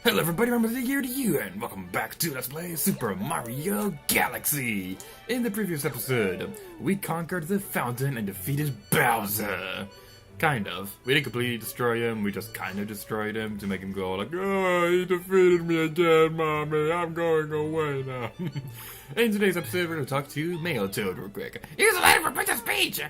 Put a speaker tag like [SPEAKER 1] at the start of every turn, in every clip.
[SPEAKER 1] Hello everybody, remember the year to you, and welcome back to Let's Play Super Mario Galaxy! In the previous episode, we conquered the fountain and defeated Bowser. Kind of. We didn't completely destroy him, we just kind of destroyed him to make him go like, "Oh, he defeated me again, Mommy, I'm going away now." In today's episode, we're going to talk to Mail Toad real quick. Here's a letter from Princess Peach!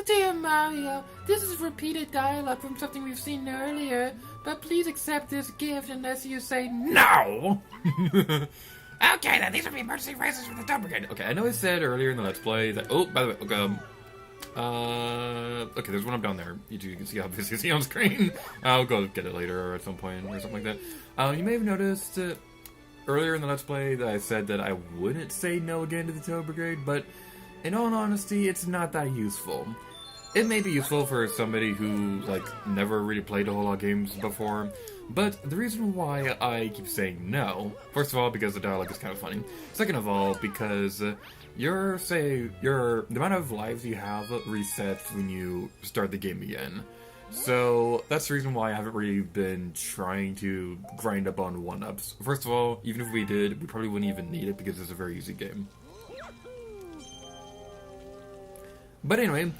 [SPEAKER 2] Dear Mario, this is repeated dialogue from something we've seen earlier, but please accept this gift unless you say
[SPEAKER 1] no! Okay, then these are the emergency phrases from the Toad Brigade. Okay, I know I said earlier in the Let's Play that... Oh, by the way, okay, there's one up down there. You can see how busy you see on screen. I'll go get it later or at some point or something like that. You may have noticed earlier in the Let's Play that I said that I wouldn't say no again to the Toad Brigade, but in all honesty, it's not that useful. It may be useful for somebody who, like, never really played a whole lot of games before, but the reason why I keep saying no, first of all, because the dialogue is kind of funny. Second of all, because the amount of lives you have resets when you start the game again. So that's the reason why I haven't really been trying to grind up on 1-ups. First of all, even if we did, we probably wouldn't even need it because it's a very easy game. But anyway,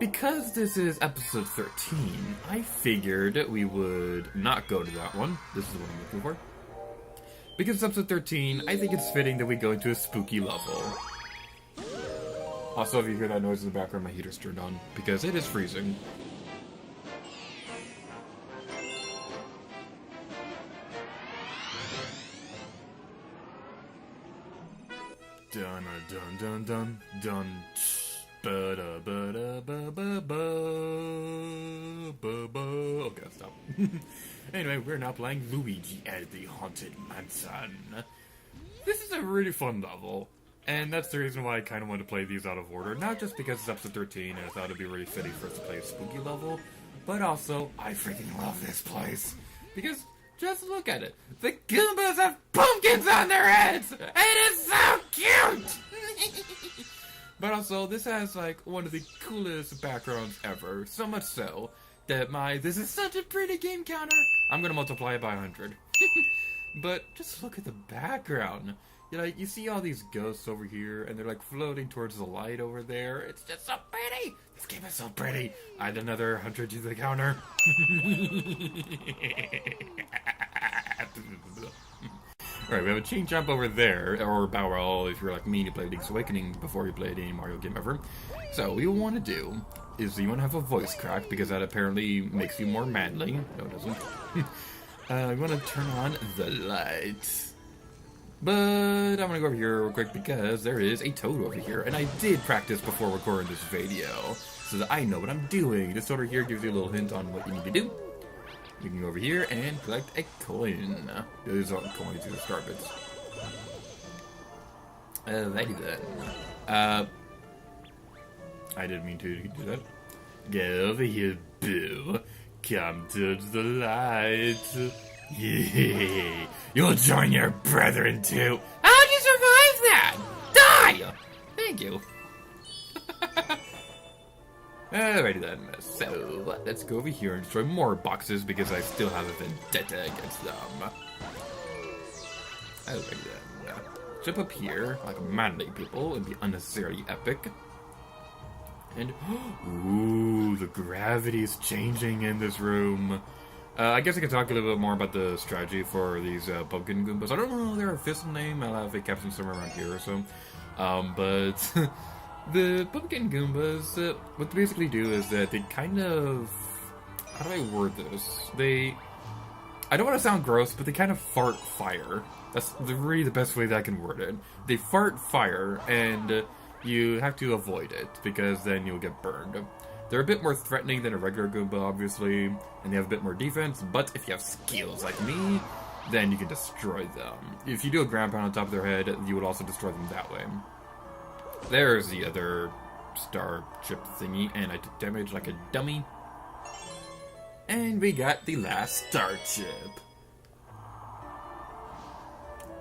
[SPEAKER 1] because this is episode 13, I figured we would not go to that one. This is the one I'm looking for. Because it's episode 13, I think it's fitting that we go into a spooky level. Also, if you hear that noise in the background, my heater's turned on, because it is freezing. Dun dun dun dun dun. Okay, stop. Anyway, we're now playing Luigi at the Haunted Mansion. This is a really fun level, and that's the reason why I kind of want to play these out of order. Not just because it's episode 13 and I thought it'd be really fitting for us to play a spooky level, but also, I freaking love this place. Because, just look at it. The Goombas have pumpkins on their heads! It is so cute! But also, this has, like, one of the coolest backgrounds ever. So much so, that this is such a pretty game counter, I'm gonna multiply it by 100. But, just look at the background. You see all these ghosts over here, and they're, like, floating towards the light over there. It's just so pretty! This game is so pretty! Add another 100 to the counter. Alright, we have a chain jump over there, or Bow Wow if you're like me to play Link's Awakening before you played any Mario game ever. So, what you want to do is you want to have a voice crack, because that apparently makes you more manly. No, it doesn't. You want to turn on the lights. But I'm going to go over here real quick because there is a toad over here, and I did practice before recording this video, so that I know what I'm doing. This over here gives you a little hint on what you need to do. You can go over here and collect a coin. Those aren't coins, these are star bits. Alrighty then. I didn't mean to do that. Get over here, Boo. Come towards the light. Yay. You'll join your brethren too. How'd you survive that? Die! Thank you. Alrighty then, so let's go over here and destroy more boxes because I still have a vendetta against them. Alrighty then, jump up here like manly people and be unnecessarily epic. And, ooh, the gravity is changing in this room. I guess I can talk a little bit more about the strategy for these pumpkin Goombas. I don't know their official name, I'll have a caption somewhere around here or so. But... The pumpkin Goombas, what they basically do is that they kind of... How do I word this? I don't want to sound gross, but they kind of fart fire. That's really the best way that I can word it. They fart fire, and you have to avoid it, because then you'll get burned. They're a bit more threatening than a regular Goomba, obviously, and they have a bit more defense, but if you have skills like me, then you can destroy them. If you do a ground pound on top of their head, you would also destroy them that way. There's the other star chip thingy, and I took damage like a dummy. And we got the last star chip.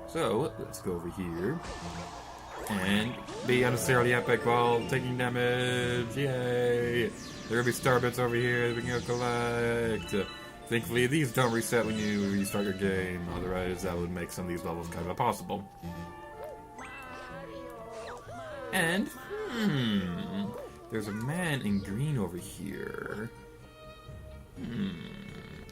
[SPEAKER 1] So, let's go over here. And be unnecessarily epic while taking damage. Yay! There will be star bits over here that we can go collect. Thankfully, these don't reset when you restart your game, otherwise that would make some of these levels kind of impossible. And, there's a man in green over here.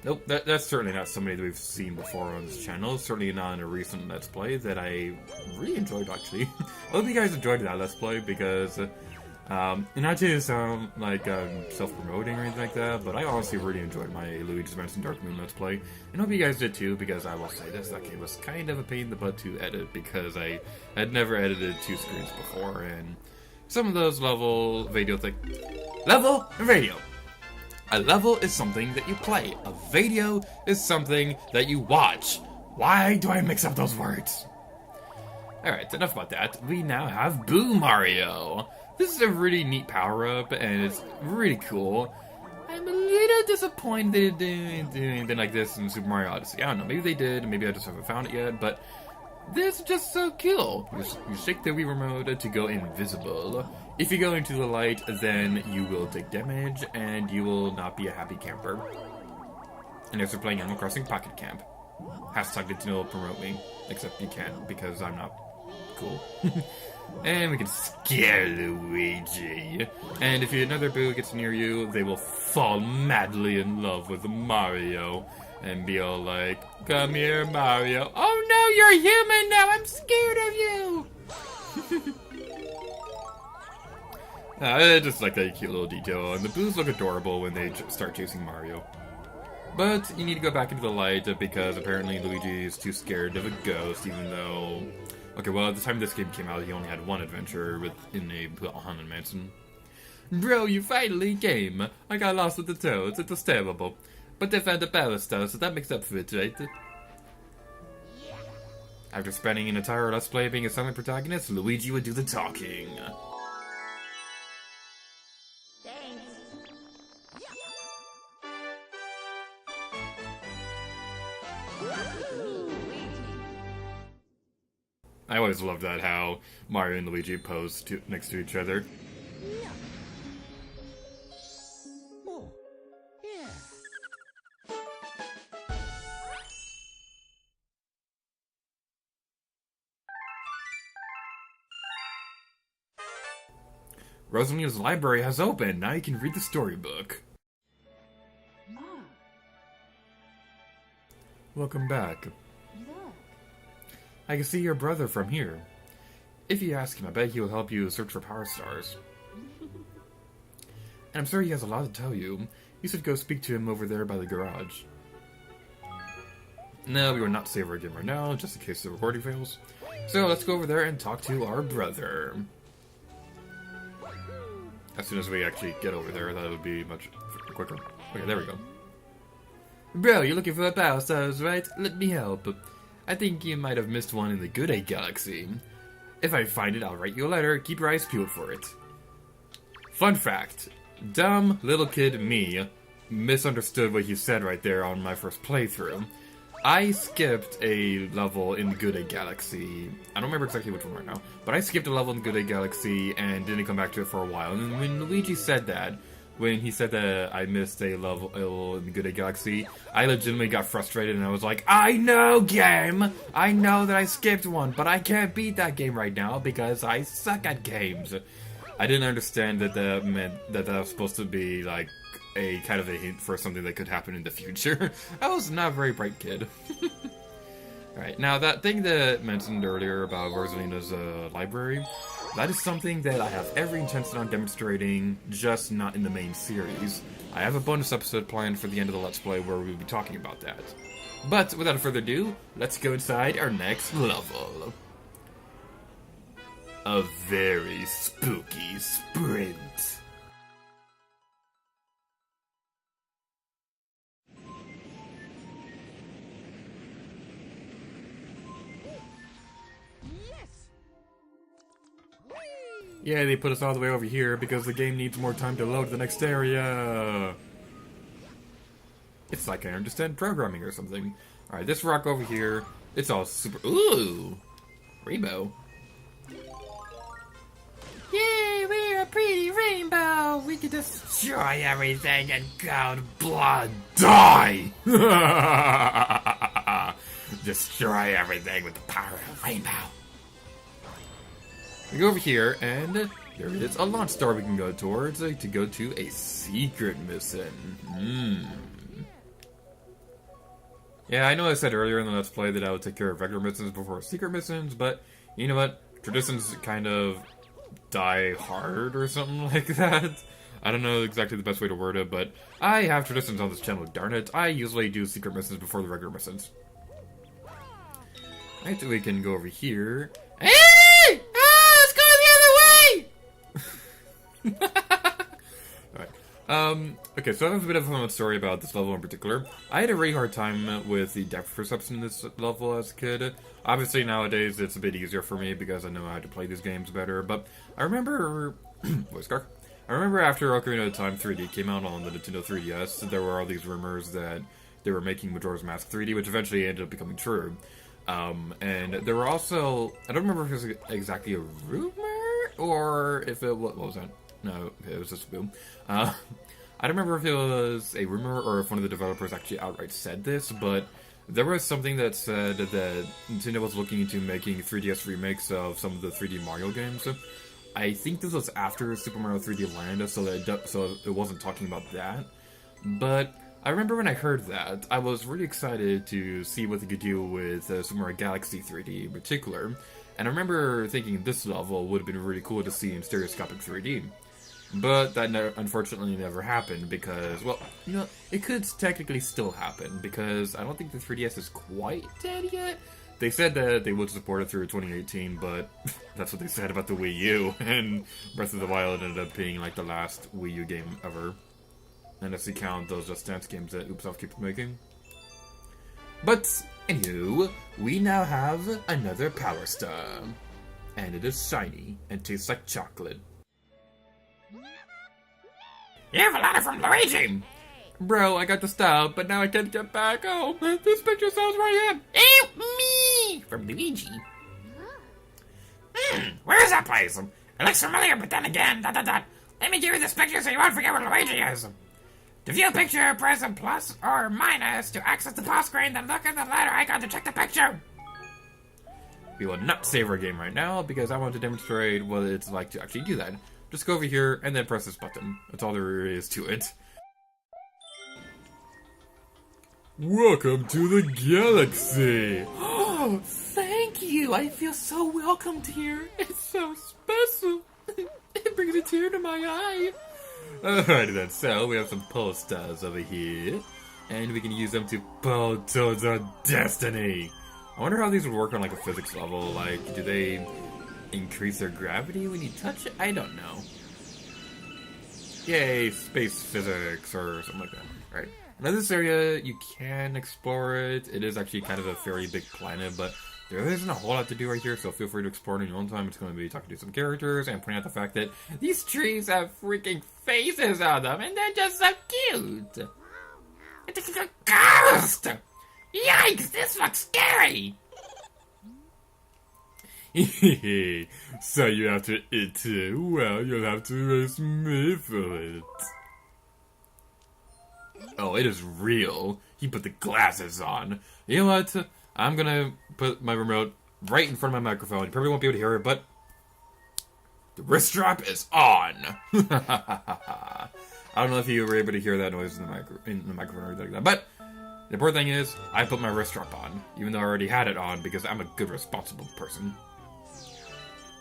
[SPEAKER 1] Nope, that's certainly not somebody that we've seen before on this channel. Certainly not in a recent Let's Play that I really enjoyed, actually. I hope you guys enjoyed that Let's Play, because, not to sound like self-promoting or anything like that, but I honestly really enjoyed my Luigis Mansion Dark Moon Let's Play. And I hope you guys did too, because I will say this, that game was kind of a pain in the butt to edit, because I had never edited 2 screens before, and some of those level and video. A level is something that you play. A video is something that you watch. Why do I mix up those words? Alright, enough about that. We now have Boo Mario. This is a really neat power-up, and it's really cool. I'm a little disappointed they didn't do anything like this in Super Mario Odyssey. I don't know, maybe they did, maybe I just haven't found it yet, but this is just so cool. You shake the Wii remote to go invisible. If you go into the light, then you will take damage, and you will not be a happy camper. And if you're playing Animal Crossing Pocket Camp. Hashtag Nintendo promote me. Except you can't, because I'm not cool. And we can scare Luigi. And if another Boo gets near you, they will fall madly in love with Mario. And be all like, come here, Mario. Oh no, you're human now! I'm scared of you! I just like that cute little detail. And the Boos look adorable when they start chasing Mario. But you need to go back into the light because apparently Luigi is too scared of a ghost, even though... Okay, well, at the time this game came out, he only had one adventure in a haunted mansion. Bro, you finally came! I got lost with the toads, it was terrible. But they found a power star, so that makes up for it, right? After spending an entire Let's Play being a silent protagonist, Luigi would do the talking. I always loved that, how Mario and Luigi pose next to each other.
[SPEAKER 3] Oh, yeah.
[SPEAKER 1] Rosalina's library has opened. Now you can read the storybook. Welcome back. I can see your brother from here. If you ask him, I bet he will help you search for power stars. And I'm sure he has a lot to tell you. You should go speak to him over there by the garage. No, we will not save our game right now, just in case the recording fails. So let's go over there and talk to our brother. As soon as we actually get over there, that would be much quicker. Okay, there we go. Bro, you're looking for the power stars, right? Let me help. I think you might have missed one in the Good Egg Galaxy. If I find it, I'll write you a letter. Keep your eyes peeled for it. Fun fact. Dumb little kid me misunderstood what you said right there on my first playthrough. I skipped a level in the Good Egg Galaxy. I don't remember exactly which one right now, but I skipped a level in the Good Egg Galaxy and didn't come back to it for a while. And when Luigi said that, when he said that I missed a level in the Good Egg Galaxy, I legitimately got frustrated and I was like, I know, game! I know that I skipped one, but I can't beat that game right now because I suck at games. I didn't understand that that meant that was supposed to be like a kind of a hint for something that could happen in the future. I was not a very bright kid. Alright, now that thing that I mentioned earlier about Rosalina's library, that is something that I have every intention on demonstrating, just not in the main series. I have a bonus episode planned for the end of the Let's Play where we'll be talking about that. But without further ado, let's go inside our next level. A very spooky sprint. Yeah, they put us all the way over here because the game needs more time to load the next area. It's like I understand programming or something. Alright, this rock over here, it's all super... Ooh! Rainbow.
[SPEAKER 2] Yay, we're a pretty rainbow. We could destroy everything in cold blood.
[SPEAKER 1] Die! Destroy everything with the power of rainbow. We go over here, and there is a launch star we can go towards to go to a secret mission. Yeah, I know I said earlier in the Let's Play that I would take care of regular missions before secret missions, but you know what? Traditions kind of die hard or something like that. I don't know exactly the best way to word it, but I have traditions on this channel, darn it. I usually do secret missions before the regular missions. Right, we can go over here.
[SPEAKER 2] Hey! Let's go the other way!
[SPEAKER 1] Alright. Okay, so I have a bit of a fun story about this level in particular. I had a really hard time with the depth perception in this level as a kid. Obviously, nowadays, it's a bit easier for me because I know how to play these games better, but I remember... voice crack. I remember after Ocarina of Time 3D came out on the Nintendo 3DS, there were all these rumors that they were making Majora's Mask 3D, which eventually ended up becoming true. And there were also... I don't remember if it was exactly a rumor, or if it... What was that? No, it was just a boom. I don't remember if it was a rumor or if one of the developers actually outright said this, but there was something that said that Nintendo was looking into making 3DS remakes of some of the 3D Mario games. I think this was after Super Mario 3D Land, so it wasn't talking about that. But I remember when I heard that, I was really excited to see what they could do with Super Mario Galaxy 3D in particular. And I remember thinking this level would have been really cool to see in stereoscopic 3D. But that unfortunately never happened because, well, you know, it could technically still happen because I don't think the 3DS is quite dead yet. They said that they would support it through 2018, but that's what they said about the Wii U, and Breath of the Wild ended up being like the last Wii U game ever. And if you count those Just Dance games that Ubisoft keeps making. But, anywho, we now have another Power Star. And it is shiny and tastes like chocolate.
[SPEAKER 2] You have a letter from Luigi!
[SPEAKER 1] Bro, I got the stub, but now I can't get back home. This picture says where I am.
[SPEAKER 2] Help me! From Luigi. Where is that place? It looks familiar, but then again, ... Let me give you this picture so you won't forget where Luigi is. To view a picture, press a plus or minus to access the pause screen, then look at the letter icon to check the picture.
[SPEAKER 1] We will not save our game right now because I want to demonstrate what it's like to actually do that. Just go over here and then press this button. That's all there is to it. Welcome to the galaxy!
[SPEAKER 2] Oh, thank you! I feel so welcomed here. It's so special. It brings a tear to my eye.
[SPEAKER 1] Alrighty then, so we have some posters over here. And we can use them to pull towards our destiny. I wonder how these would work on like a physics level. Like, do they increase their gravity when you touch it? I don't know. Yay, space physics or something like that. Right. Now this area, you can explore it. It is actually kind of a fairly big planet, but there isn't a whole lot to do right here, so feel free to explore it in your own time. It's going to be talking to some characters and pointing out the fact that these trees have freaking faces on them, and they're just so cute.
[SPEAKER 2] It's a ghost! Yikes, this looks scary!
[SPEAKER 1] So you have to eat it? Well, you'll have to raise me for it. Oh, it is real. He put the glasses on. You know what? I'm gonna put my remote right in front of my microphone. You probably won't be able to hear it, but the wrist strap is on. I don't know if you were able to hear that noise in the microphone or anything like that, but the important thing is I put my wrist strap on, even though I already had it on because I'm a good, responsible person.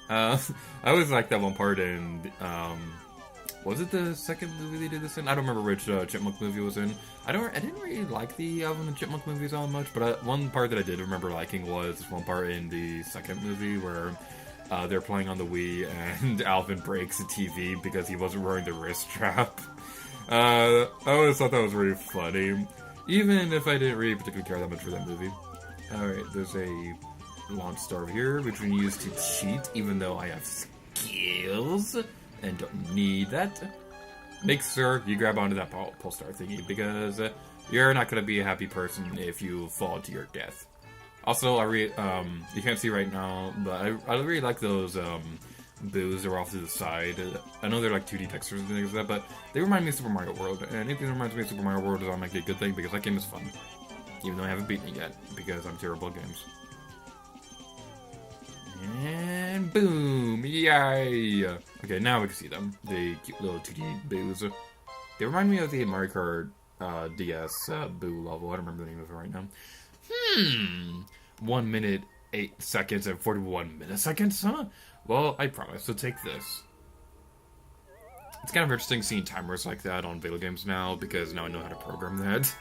[SPEAKER 1] I always liked that one part in, was it the second movie they did this in? I don't remember which Chipmunk movie it was in. I didn't really like the Alvin and Chipmunk movies all much, but one part that I did remember liking was this one part in the second movie where they're playing on the Wii and Alvin breaks the TV because he wasn't wearing the wrist strap. I always thought that was really funny, even if I didn't really particularly care that much for that movie. Alright, there's a launch star over here, which we can use to cheat, even though I have skills and don't need that. Make sure you grab onto that pole star thingy, because you're not going to be a happy person if you fall to your death. Also, you can't see right now, but I really like those boos that are off to the side. I know they're like 2D textures and things like that, but they remind me of Super Mario World. And anything that reminds me of Super Mario World is automatically a good thing because that game is fun. Even though I haven't beaten it yet, because I'm terrible at games. And boom! Yay! Okay, now we can see them. The cute little 2D boos. They remind me of the Mario Kart DS boo level. I don't remember the name of it right now. 1 minute, 8 seconds, and 41 milliseconds, huh? Well, I promise. So take this. It's kind of interesting seeing timers like that on video games now, because now I know how to program that.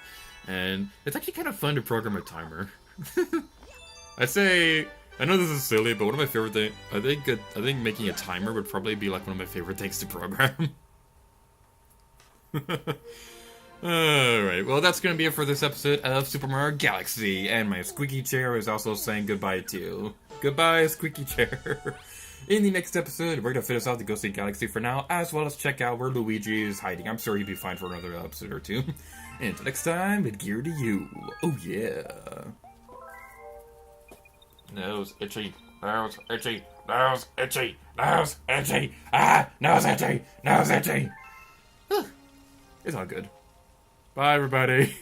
[SPEAKER 1] And it's actually kind of fun to program a timer. I know this is silly, but one of my favorite things, I think making a timer would probably be like one of my favorite things to program. Alright, well that's gonna be it for this episode of Super Mario Galaxy, and my squeaky chair is also saying goodbye too. Goodbye, squeaky chair. In the next episode, we're gonna finish off the Ghostly Galaxy for now, as well as check out where Luigi is hiding. I'm sure he'll be fine for another episode or two. And until next time, adhere to you. Oh yeah. Nose itchy, nose itchy, nose itchy, nose itchy, nose itchy, nose itchy. It's all good. Bye, everybody.